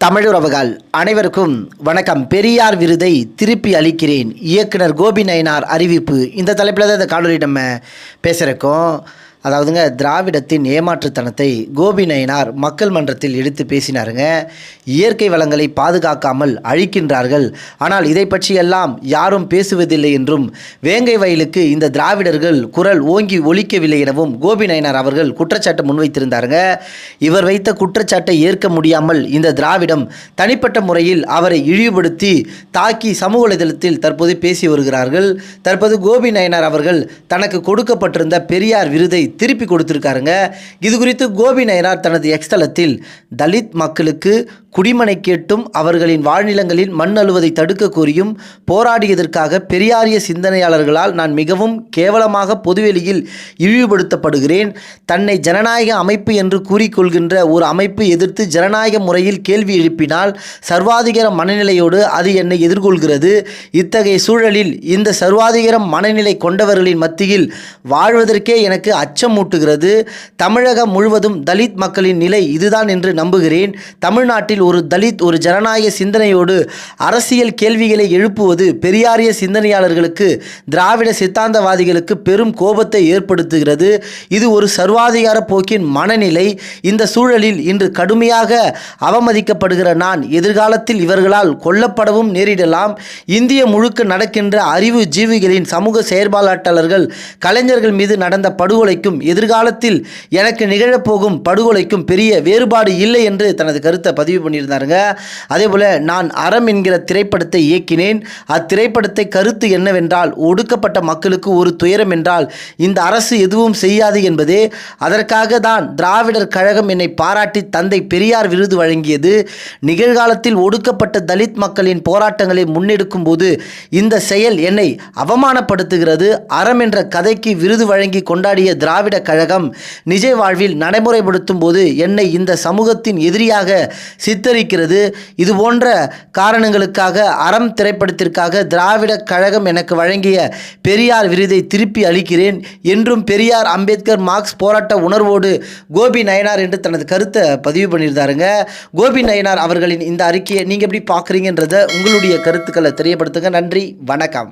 தமிழுறவுகள் அனைவருக்கும் வணக்கம். பெரியார் விருதை திருப்பி அளிக்கிறேன், இயக்குனர் கோபி நயினார் அறிவிப்பு. இந்த தலைப்பில் தான் இந்த காணொலி நம்ம பேசுகிறோம். அதாவதுங்க, திராவிடத்தின் ஏமாற்றுத்தனத்தை கோபி நயினார் மக்கள் மன்றத்தில் எடுத்து பேசினாருங்க. இயற்கை வளங்களை பாதுகாக்காமல் அழிக்கின்றார்கள், ஆனால் இதை பற்றியெல்லாம் யாரும் பேசுவதில்லை என்றும், வேங்கை வயலுக்கு இந்த திராவிடர்கள் குரல் ஓங்கி ஒலிக்கவில்லை எனவும் கோபி நயினார் அவர்கள் குற்றச்சாட்டு முன்வைத்திருந்தாருங்க. இவர் வைத்த குற்றச்சாட்டை ஏற்க முடியாமல் இந்த திராவிடம் தனிப்பட்ட முறையில் அவரை இழிவுபடுத்தி தாக்கி சமூக வலைதளத்தில் தற்போது பேசி வருகிறார்கள். தற்போது கோபி நயினார் அவர்கள் தனக்கு கொடுக்கப்பட்டிருந்த பெரியார் விருதை திருப்பி கொடுத்திருக்காருங்க. இது குறித்து கோபி நயினார் தனது எக்ஸ் தளத்தில், தலித் மக்களுக்கு குடிமனை கேட்டும் அவர்களின் வாழ்நிலங்களில் மண் அழுவதை தடுக்க கோரியும் போராடியதற்காக பெரியாரிய சிந்தனையாளர்களால் நான் மிகவும் கேவலமாக பொதுவெளியில் இழிவுபடுத்தப்படுகிறேன். தன்னை ஜனநாயக அமைப்பு என்று கூறிக்கொள்கின்ற ஒரு அமைப்பு எதிர்த்து ஜனநாயக முறையில் கேள்வி எழுப்பினால் சர்வாதிகார மனநிலையோடு அது என்னை எதிர்கொள்கிறது. இத்தகைய சூழலில் இந்த சர்வாதிகார மனநிலை கொண்டவர்களின் மத்தியில் வாழ்வதற்கே எனக்கு அச்சமூட்டுகிறது. தமிழகம் முழுவதும் தலித் மக்களின் நிலை இதுதான் என்று நம்புகிறேன். தமிழ்நாட்டில் ஒரு தலித் ஒரு ஜனநாயக சிந்தனையோடு அரசியல் கேள்விகளை எழுப்புவது பெரியாரிய சிந்தனையாளர்களுக்கு, திராவிட சித்தாந்தவாதிகளுக்கு பெரும் கோபத்தை ஏற்படுத்துகிறது. இது ஒரு சர்வாதிகார போக்கின் மனநிலை. இந்த சூழலில் இன்று கடுமையாக அவமதிக்கப்படுகிற நான் எதிர்காலத்தில் இவர்களால் கொல்லப்படவும் நேரிடலாம். இந்திய முழுக்க நடக்கின்ற அறிவு ஜீவிகளின் சமூக செயற்பாட்டாளர்கள் கலைஞர்கள் மீது நடந்த படுகொலைக்கும் எதிர்காலத்தில் எனக்கு நிகழப்போகும் படுகொலைக்கும் பெரிய வேறுபாடு இல்லை என்று தனது கருத்தை பதிவு பண்ணியிருந்தாருங்க. அதே போல, நான் அறம் என்கிற திரைப்படத்தை இயக்கினேன். அத்திரைப்படத்தை கருத்து என்னவென்றால், ஒடுக்கப்பட்ட மக்களுக்கு ஒரு துயரம் என்றால் இந்த அரசு எதுவும் செய்யாது என்பதே. அதற்காக தான் திராவிடர் கழகம் என்னை பாராட்டி தந்தை பெரியார் விருது வழங்கியது. நிகழ்காலத்தில் ஒடுக்கப்பட்ட தலித் மக்களின் போராட்டங்களை முன்னெடுக்கும் போது இந்த செயல் என்னை அவமானப்படுத்துகிறது. அறம் என்ற கதைக்கு விருது வழங்கி கொண்டாடிய திராவிட கழகம் நிஜ வாழ்வில் நடைமுறைப்படுத்தும் போது என்னை இந்த சமூகத்தின் எதிரியாக சித்தரிக்கிறது. இது போன்ற காரணங்களுக்காக அறம் திரைப்படத்திற்காக திராவிட கழகம் எனக்கு வழங்கிய பெரியார் விருதை திருப்பி அளிக்கிறேன் என்றும் பெரியார், அம்பேத்கர், மார்க்ஸ் போராட்ட உணர்வோடு கோபி நயினார் என்று தனது கருத்தை பதிவு பண்ணியிருந்தாருங்க. கோபி நயினார் அவர்களின் இந்த அறிக்கையை நீங்கள் எப்படி பார்க்குறீங்கன்றத உங்களுடைய கருத்துக்களை தெரியப்படுத்துங்க. நன்றி, வணக்கம்.